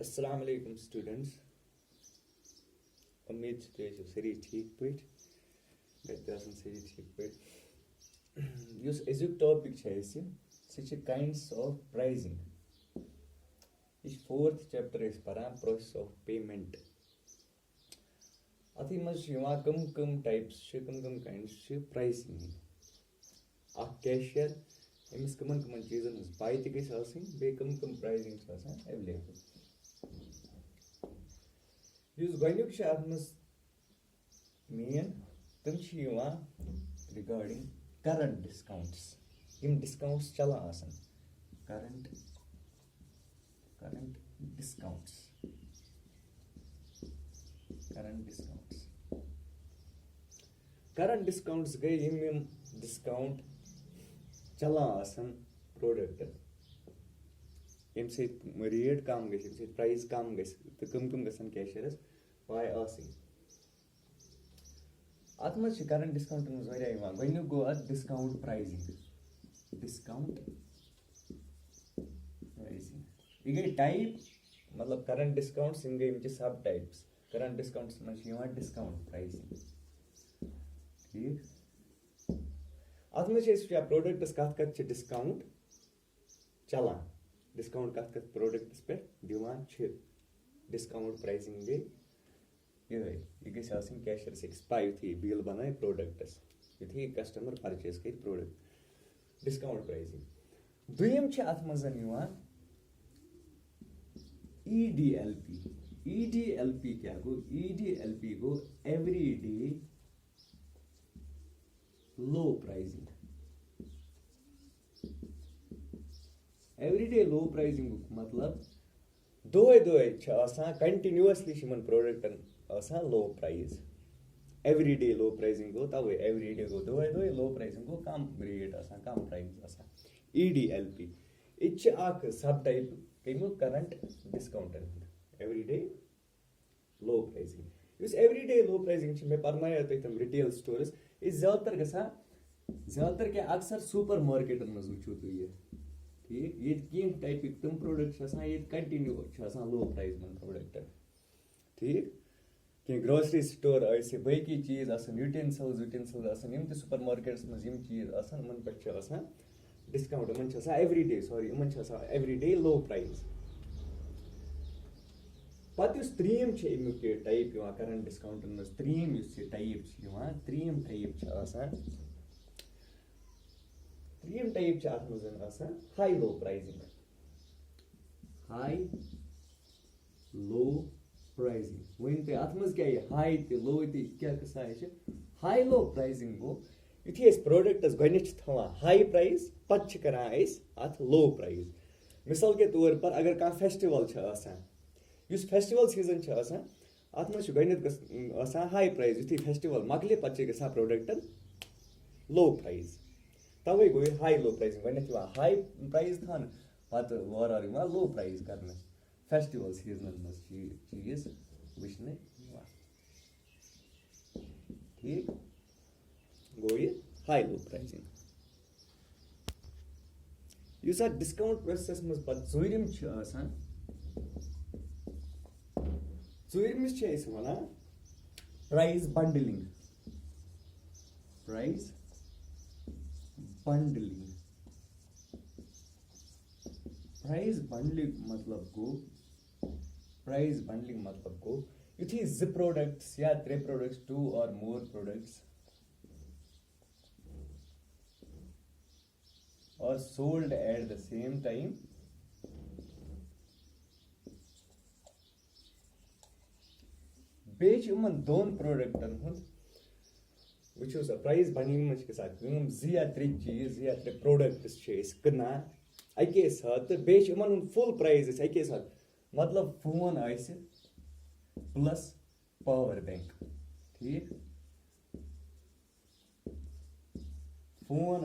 अस्सलाम वालेकुम स्टूडेंट्स। उम्मीद छे तुम सारी ठीक पट गए सारी ठीक पट अजुक टॉपिक सह काइंड्स ऑफ प्राइजिंग। यह 4th चैप्टर पढ़ान प्रोसेस ऑफ पेमेंट। अथ मज कम टाइप्स कम काइंड्स प्राइसिंग। कैशियर अमिस कमन चीज़न पाई बे कम प्राइजिंग अवेलेबल। मेन तम रिगार्डिंग करंट डिस्काउंट्स। डिस्काउंट्स चलान करंट डिस्काउंट्स करंट डिस्काउंट्स गए डिस्काउंट चलान प्रोडक्ट यम रेट कम गई प्राइस कम गई तो कम गसन कैशियरस पाई अत मज करंट डिस्काउंट गो डिस्काउंट प्राइजिंग यह गई टाइप मतलब करंट डिस्काउंट्स गई सब टाइप्स। करंट डिस्काउंट्स मज डिस्काउंट प्राइजिंग ठीक। अत मज प्रोडक्ट्स कत डिस्काउंट चलान डिस्काउंट कत प्रोडक्ट्स पे दिवान डिस्काउंट प्राइसिंग गई यह गई कैशियरस पाई यु बिल बनाए प्रोडक्ट्स यु कस्टमर परचेज कर प्रोडक्ट डिस्काउंट प्राइसिंग। दुयम अत मज EDLP क्या गो EDLP गो everyday low pricing. Everyday low pricing मतलब दोए continuously प्रोडक्टन low price. Everyday low pricing गो तवे एवरीडे गो दोए लो प्राइसिंग गो कम रेट कम प्राइस। EDLP यह सब टाइप कमो करंट डिस्काउंटन everyday low pricing. Everyday low pricing मे पढ़नाया तुम रिटेल स्टोर्स ज्यादातर क्या अक्सर सुपर मार्केटन मज वो तुम ये ठीक ये कह टाइपिक तम प्रोडक्ट कंटिन्यू लो प्राइस मन प्रोडक्टन ठीक। कह ग्रोसरी स्टोर बाकी चीज यूटेंसिल्स सुपर मार्केट्स मज चीज पे डिस्काउंट एवरीडे एवरीडे लो प्राइस। पत त्रीम टाइप करंट डिस्काउंटन मज त्रीम टाइप त्रीम टाइप अत मज high low pricing. High low pricing one तुम अत मज क्या हाई तो लो क्या कसा हाई लो प्राइसिंग गो युथी प्रोडक्टस गो हाई प्राइस पे करान अत लो प्राइस। मिसाल के तौर पर अगर कह फेस्टिवल फेस्टिवल सीजन अत मज गो हाई प्राइस युथी फेस्टिवल मकले पे ग प्रोडक्टन लो प्राइस तवे गो हाई लो प्राइस गो हाई प्राइस थान पे वार लो प्राइस कर फेस्टिवल सीजन मज चीज वुचन ठीक गो ये हाई लो प्राइसिंग। इस डिस्काउंट प्रोसेस मज पे चूरमिस वन प्राइस बंडलिंग। प्राइस बंडलिंग मतलब गो युथी ज प्रोडक्ट्स या 3 प्रोडक्ट्स 2 और more products or sold at the same time बेच दोन प्रोडक्टन वो प्राइस बनिंग या 3 चीज या 3 प्रोडक्ट्स कना अके साथ तो बे फुल प्राइस अके साथ मतलब फोन प्लस पावर बैंक ठीक फोन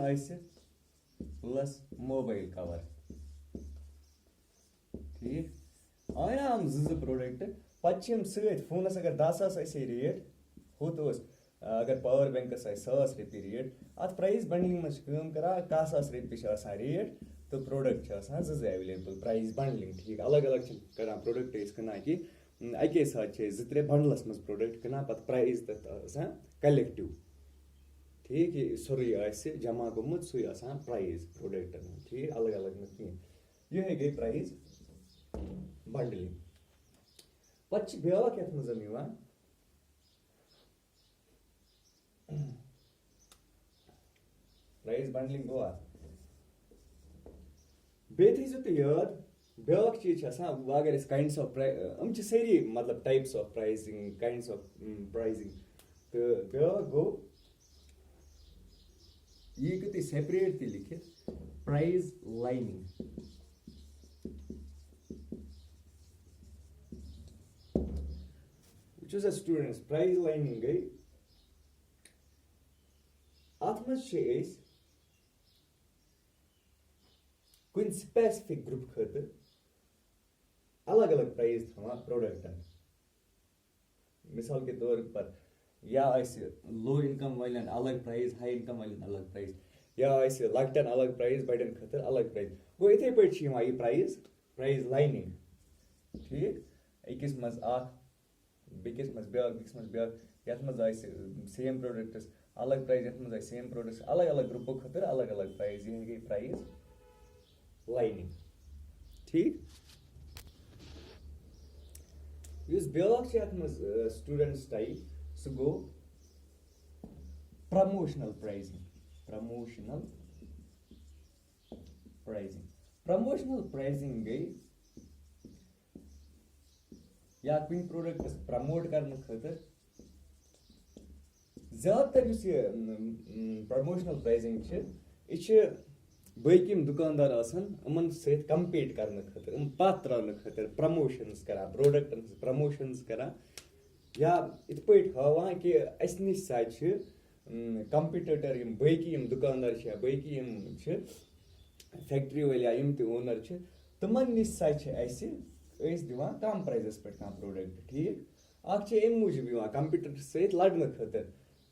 प्लस मोबाइल कवर ठीक आयाम प्रोडक्ट पे सत फोनस अगर 10,000 रेट हुत अगर पावर बैंकस 1,000 रुपये रेट अत प्राइस बंडिंग मज कर 10,000 रुपये रेट तो प्रोडक्ट एवेलेबल प्राइस बंडलिंग ठीक अलग अलग करान प्रोडक्ट कनान कि अके साथ त्रे बंडलस मज प्रोडक्ट कनान पे प्राइस तथा कलेक्टिव ठीक ये सोरे जमा गोमुत सू प्राइस प्रोडक्टन ठीक अलग अलग ये गई प्राइस बंडलिंग पे ब्याक ये मज प्राइस बंडलिंग गो बे थो तो याद ब्याक चीज अगर काइंड्स ऑफ सारी मतलब types of pricing kinds of pricing तो ब्याक गो ये सेपरेट लिखित price lining students price lining गई अत मज कुन स्पेसिफिक ग्रुप खतर अलग अलग प्राइस थवान प्रोडक्टन मिसाल के तौर पर या लो इनकम वालन अलग प्राइस हाई इनकम वालन अलग प्राइस या लकटन अलग प्राइस बड़न खतर अलग प्राइस गो इथे पे ये प्राइस लाइनिंग ठीक अकिस मज बेकिस मज ब्याक यथ मज सेम प्रोडक्ट्स अलग प्राइस यथ मज सेम प्रोडक्ट्स अलग अलग ग्रुपो खतर अलग अलग प्राइस ये गई प्राइस लाइनिंग ठीक ब्याक स्टूडेंट्स टाइप सह गो प्रमोशनल प्राइसिंग प्रमोशनल प्राइसिंग गई या कुछ प्रोडक्ट्स प्रमोट करने खतर ज्यादातर प्रमोशनल प्राइसिंग यह बकिम दुकानदार अमन सत कम्पीट करने खतर पत त्राने खतर प्रमोशंस करान प्रोडक्टन प्रमोशंस करान या इत पे हावान कि अस निश कंपिटिटर बकी दुकानदार बकी फैक्ट्री वाले या ओनर तमन निश दिवान कम प्राइजस पे प्रोडक्ट ठीक अम मूजूब कंपिटिटर सत लड़ने खतर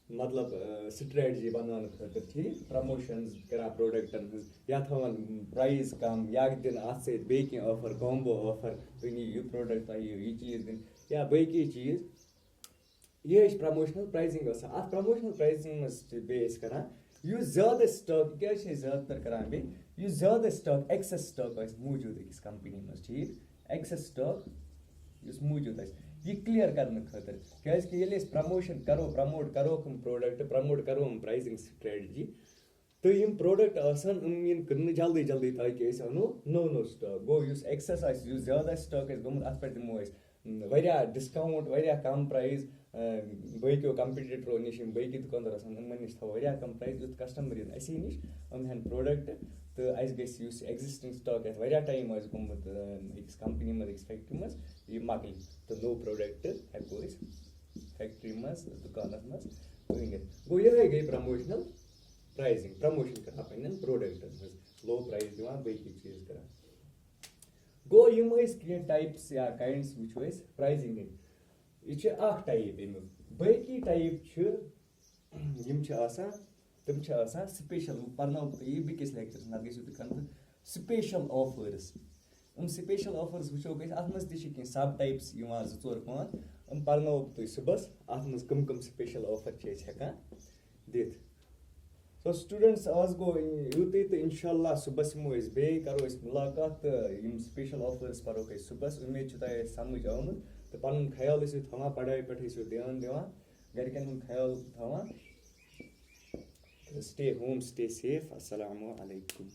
मतलब स्ट्रेटजी बनाने खतर ठीक प्रमोशंस करान प्रोडक्टन या थवान प्राइस कम या दिन अत सत ऑफर कॉम्बो ऑफर तुम नीयू प्रोडक्ट ये चीज दिन या बकी चीज ये प्रमोशनल प्राइसिंग अत प्रमोशनल प्राइसिंग बेस करान ज्यादा स्टॉक क्या ज्यादातर करान बे ज्यादा स्टॉक एक्सेस स्टॉक मौजूद अकिस कंपनी मज ठीक एक्सेस स्टॉक मौजूद ये क्लियर करने खतर क्या प्रमोशन करो प्रमोट करो प्रोडक्ट प्रमोट करो प्राइसिंग स्ट्रेटजी तो यम प्रोडक्ट इन जल्दी जल्दी ताकि अनो नो स्टॉक गो एक्सेस ज्यादा स्टॉक गोमुत अत पे दिमो डिस्काउंट कम प्राइस बकियो कंपिटिटरो निश बकी दुकानदार निश थो कम प्राइस युथ कस्टमर इन असी निश हेन प्रोडक्ट तो अस एक्जिस्टिंग स्टॉक टाइम गोमुत अकिस कंपनी मज अकिस फैक्ट्री मज यह मकल तो नो प्रोडक्ट हेको फैक्ट्री मज दुकान मज गो ये गई प्रमोशनल प्राइसिंग प्रमोशन कर पे प्रोडक्टन मज लो प्राइस दिवान बकी चीज कर गो यम टाइप्स या काइंड्स वो प्राइसिंग यह टाइप अमुक बकी टाइप तम स्पेशल पर्नो तुम बिकिस लेक्चरस ना गो स्पेशल ऑफर्स स्पेशल ऑफर्स वो अत मज तह सब टाइप्स 2-4-5 पर्नो तुम सुबह अत मज कम स्पेशल ऑफर हेकान दिथ सो स्टूडेंट्स आज गो यूत तो इंशाल्लाह सुबह यमो बे करो मुलाकात तो स्पेशल ऑफर्स पढ़ो सुबह उम्मीद तुम समझ आमुत तो पन ख्याल थवान पढ़ाई पे ध्यान दिवान गरकन ख्याल थवान स्टे होम स्टे सेफ अस्सलामु अलैकुम।